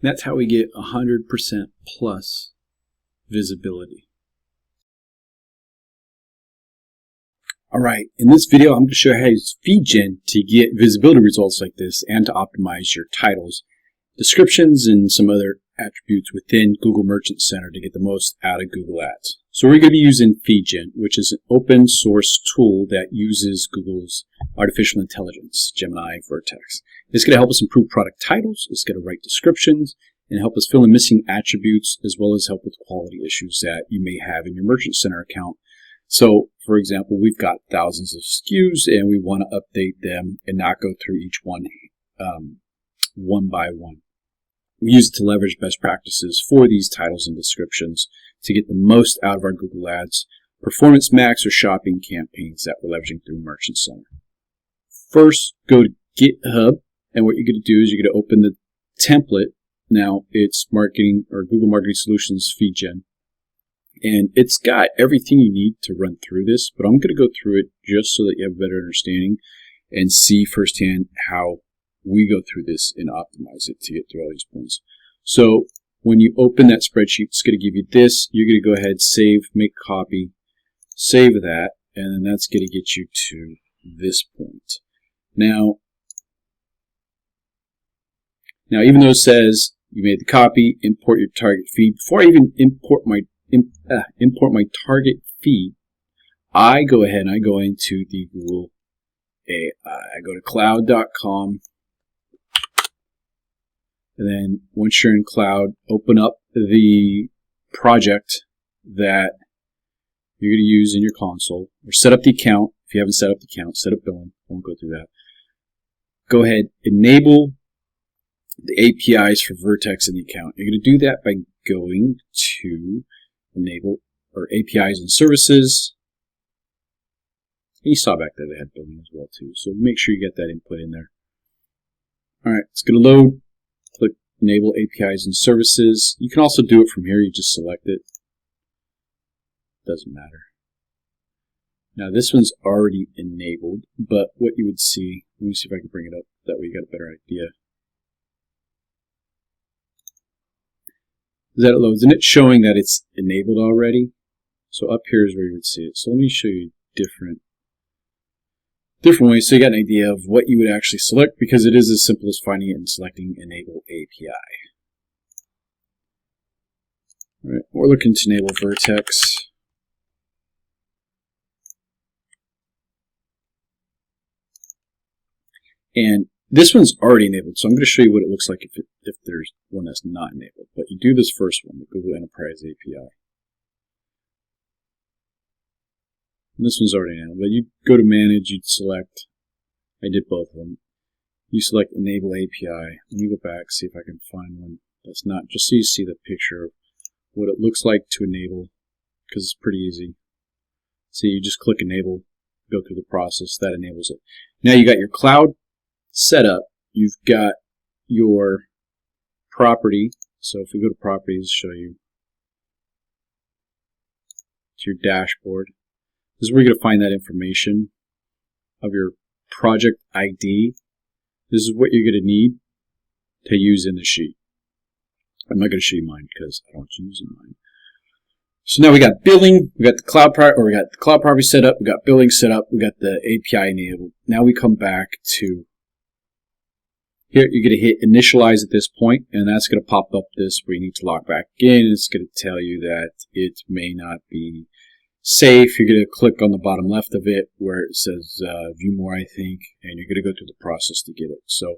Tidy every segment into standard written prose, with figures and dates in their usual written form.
That's how we get 100% plus visibility. All right, in this video, I'm going to show you how to use FeedGen to get visibility results like this and to optimize your titles, descriptions, and some other attributes within Google Merchant Center to get the most out of Google Ads. So we're going to be using FeedGen, which is an open source tool that uses Google's artificial intelligence, Gemini, Vertex. It's going to help us improve product titles, it's going to write descriptions, and help us fill in missing attributes, as well as help with quality issues that you may have in your Merchant Center account. So, for example, we've got thousands of SKUs, and we want to update them and not go through each one one by one. We use it to leverage best practices for these titles and descriptions to get the most out of our Google Ads, Performance Max, or shopping campaigns that we're leveraging through Merchant Center. First, go to GitHub, and what you're going to do is you're going to open the template. Now, it's marketing or Google Marketing Solutions FeedGen, and it's got everything you need to run through this, but I'm going to go through it just so that you have a better understanding and see firsthand how we go through this and optimize it to get through all these points. So when you open that spreadsheet, it's going to give you this. You're going to go ahead, save, make a copy, save that, and then that's going to get you to this point. Now, even though it says you made the copy, import your target feed, before I even import my target feed, I go ahead and I go into the Google AI. I go to cloud.com. And then once you're in Cloud, open up the project that you're going to use in your console, or set up the account. If you haven't set up the account, set up billing. I won't go through that. Go ahead, enable the APIs for Vertex in the account. You're going to do that by going to enable or APIs and services. And you saw back there they had billing as well too. So make sure you get that input in there. All right, it's going to load. Click Enable APIs and Services. You can also do it from here. You just select it. Doesn't matter. Now this one's already enabled, but what you would see, let me see if I can bring it up. That way you got a better idea. That it loads, and it's showing that it's enabled already. So up here is where you would see it. So let me show you different ways so you got an idea of what you would actually select, because it is as simple as finding it and selecting Enable API. All right, we're looking to enable Vertex. And this one's already enabled, so I'm going to show you what it looks like if there's one that's not enabled. But you do this first one, the Google Enterprise API. And this one's already enabled, but you go to Manage, you'd select, I did both of them. You select Enable API. Let me go back, see if I can find one that's not, just so you see the picture of what it looks like to enable, because it's pretty easy. So you just click Enable, go through the process, that enables it. Now you got your cloud set up, you've got your property. So if we go to properties, show you to your dashboard. This is where you're going to find that information of your project ID. This is what you're going to need to use in the sheet. I'm not going to show you mine because I don't use mine. So now we got billing, we got the cloud property set up, we got billing set up, we got the API enabled. Now we come back to here. You're going to hit initialize at this point, and that's going to pop up this where you need to log back in. It's going to tell you that it may not be safe. You're going to click on the bottom left of it where it says view more, I think, and you're going to go through the process to get it. So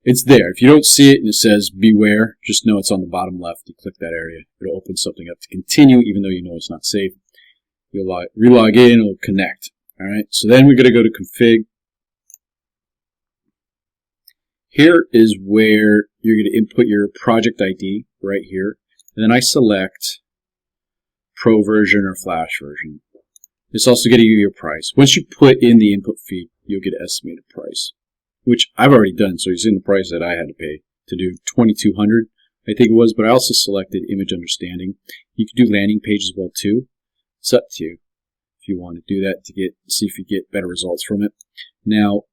it's there. If you don't see it and it says beware, just know it's on the bottom left. You click that area, it'll open something up to continue, even though you know it's not safe. You'll relog in, it'll connect. All right, so then we're going to go to config. Here is where you're going to input your project ID right here. And then I select Pro version or Flash version. It's also going to give you your price. Once you put in the input feed, you'll get an estimated price, which I've already done. So you've seen the price that I had to pay to do $2,200, I think it was, but I also selected image understanding. You can do landing page as well too. It's up to you if you want to do that to see if you get better results from it. Now,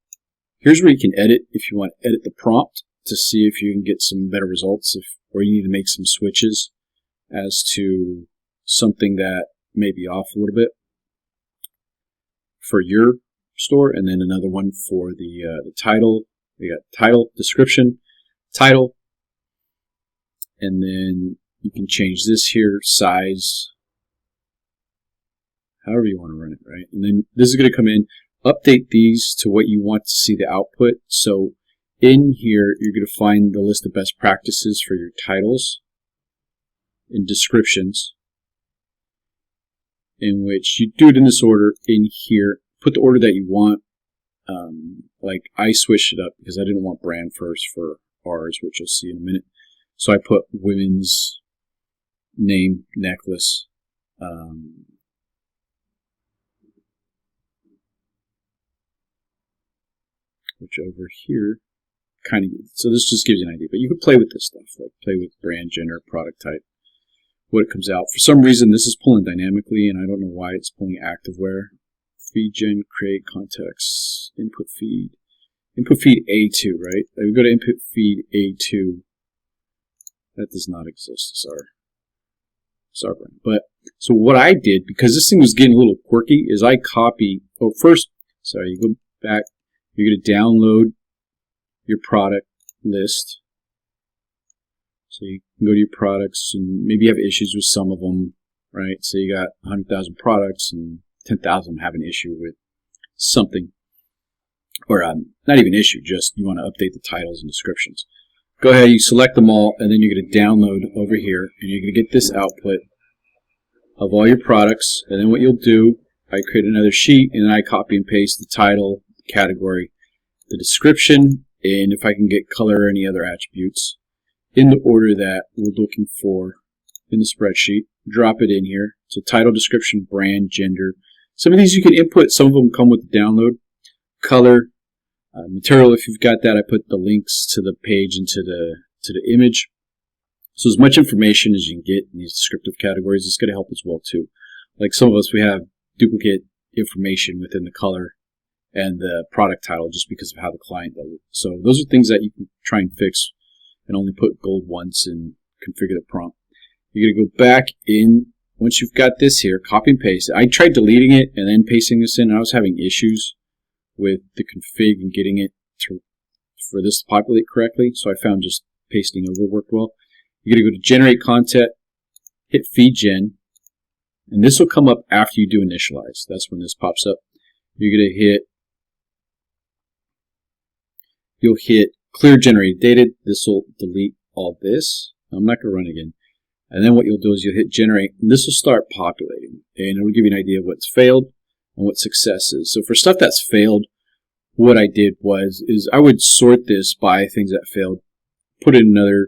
here's where you can edit if you want to edit the prompt to see if you can get some better results, or you need to make some switches as to something that may be off a little bit for your store, and then another one for the title. We got title, description, title, and then you can change this here, size, however you want to run it, right? And then this is going to come in, update these to what you want to see the output. So in here, you're going to find the list of best practices for your titles and descriptions, in which you do it in this order in here. Put the order that you want. Like I switched it up because I didn't want brand first for ours, which you'll see in a minute. So I put women's name necklace. Which over here kind of, so this just gives you an idea, but you can play with this stuff, like play with brand, gender, product type, what it comes out. For some reason, this is pulling dynamically, and I don't know why it's pulling activewear. FeedGen, create context, input feed A2, right? We go to input feed A2. That does not exist. It's our brand. But so what I did, because this thing was getting a little quirky, is I copy. Oh, first, sorry, you go back. You're going to download your product list. So you can go to your products, and maybe you have issues with some of them, right? So you got 100,000 products, and 10,000 have an issue with something. Or not even issue, just you want to update the titles and descriptions. Go ahead, you select them all, and then you're going to download over here, and you're going to get this output of all your products. And then what you'll do, I create another sheet, and then I copy and paste the title, category, the description, and if I can get color or any other attributes in the order that we're looking for in the spreadsheet. Drop it in here. So title, description, brand, gender. Some of these you can input. Some of them come with the download. Color, material. If you've got that, I put the links to the page and to the image. So as much information as you can get in these descriptive categories, it's going to help as well too. Like some of us, we have duplicate information within the color and the product title just because of how the client does it. So those are things that you can try and fix and only put gold once and configure the prompt. You're going to go back in. Once you've got this here, copy and paste. I tried deleting it and then pasting this in, and I was having issues with the config and getting it for this to populate correctly. So I found just pasting over worked well. You're going to go to generate content, hit FeedGen, and this will come up after you do initialize. That's when this pops up. You're going to you'll hit clear generated data. This will delete all this. I'm not going to run again. And then what you'll do is you'll hit generate, and this will start populating, and it will give you an idea of what's failed and what success is. So for stuff that's failed, what I did is I would sort this by things that failed, put it in another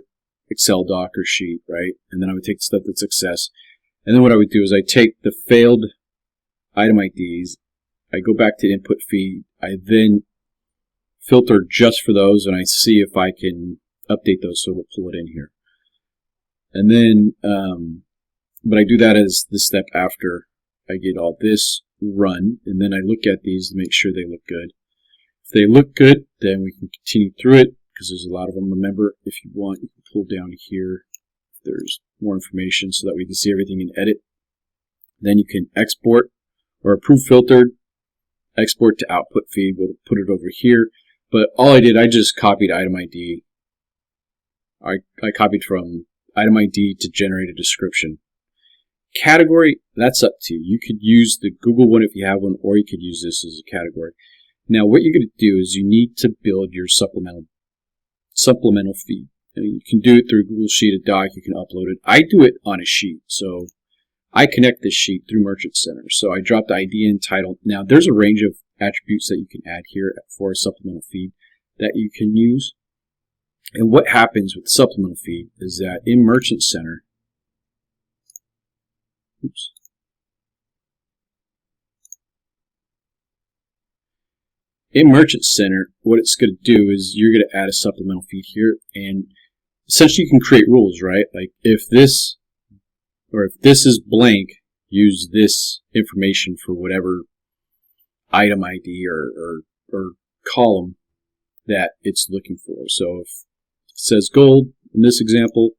Excel doc or sheet, right? And then I would take the stuff that's success. And then what I would do is I take the failed item IDs, I go back to input feed, I then filter just for those, and I see if I can update those, so it'll pull it in here. And then, but I do that as the step after I get all this run, and then I look at these to make sure they look good. If they look good, then we can continue through it, because there's a lot of them. Remember, if you want, you can pull down here if there's more information so that we can see everything in edit. Then you can export or approve filtered, export to output feed. We'll put it over here. But all I did, I just copied item ID. I copied from item ID to generate a description. Category, that's up to you. You could use the Google one if you have one, or you could use this as a category. Now, what you're going to do is you need to build your supplemental feed. And you can do it through Google Sheet, a doc. You can upload it. I do it on a sheet, so I connect this sheet through Merchant Center. So I drop the ID and title. Now, there's a range of attributes that you can add here for a supplemental feed that you can use. And what happens with the supplemental feed is that in Merchant Center, what it's going to do is you're going to add a supplemental feed here, and essentially you can create rules, right? Like if this is blank, use this information for whatever item ID or column that it's looking for. So if says gold in this example,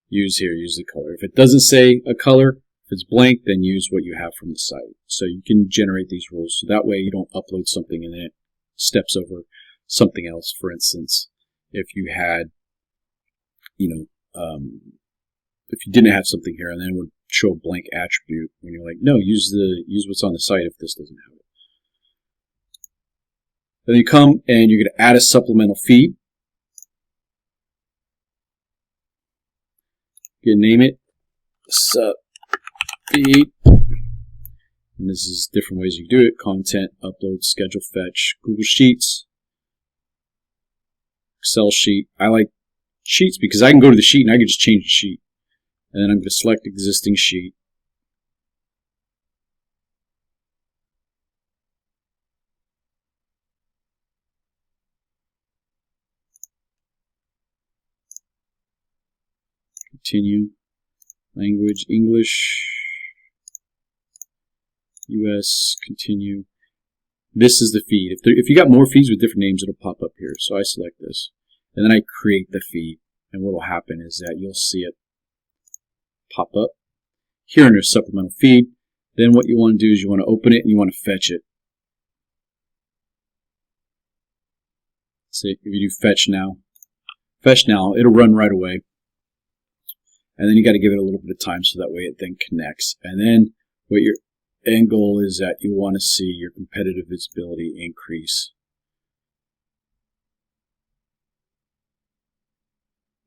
use the color. If it doesn't say a color, if it's blank, then use what you have from the site. So you can generate these rules so that way you don't upload something and then it steps over something else. For instance, if you had, if you didn't have something here and then it would show a blank attribute when you're like, no, use what's on the site if this doesn't have it. Then you come and you're going to add a supplemental feed. You can name it sup feed. And this is different ways you can do it. Content, upload, schedule, fetch, Google Sheets, Excel sheet. I like sheets because I can go to the sheet and I can just change the sheet. And then I'm going to select existing sheet. Continue. Language, English. US, continue. This is the feed. If you got more feeds with different names, it'll pop up here. So I select this. And then I create the feed. And what will happen is that you'll see it pop up here under supplemental feed. Then what you want to do is you want to open it and you want to fetch it. So if you do fetch now, it'll run right away. And then you got to give it a little bit of time so that way it then connects. And then what your end goal is that you want to see your competitive visibility increase.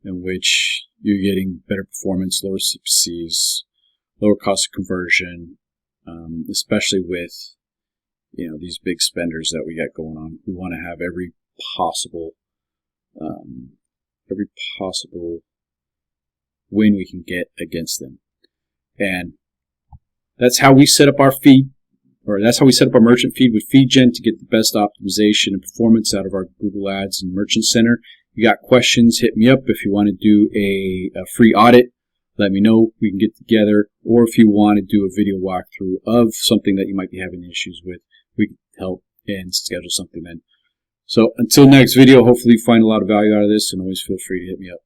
In which you're getting better performance, lower CPCs, lower cost of conversion, especially with these big spenders that we got going on. We want to have every possible win we can get against them. And that's how we set up our feed, or that's how we set up our merchant feed with FeedGen to get the best optimization and performance out of our Google Ads and Merchant Center. If you got questions, hit me up. If you want to do a free audit, let me know. We can get together. Or if you want to do a video walkthrough of something that you might be having issues with, we can help and schedule something then. So until next video, hopefully you find a lot of value out of this, and always feel free to hit me up.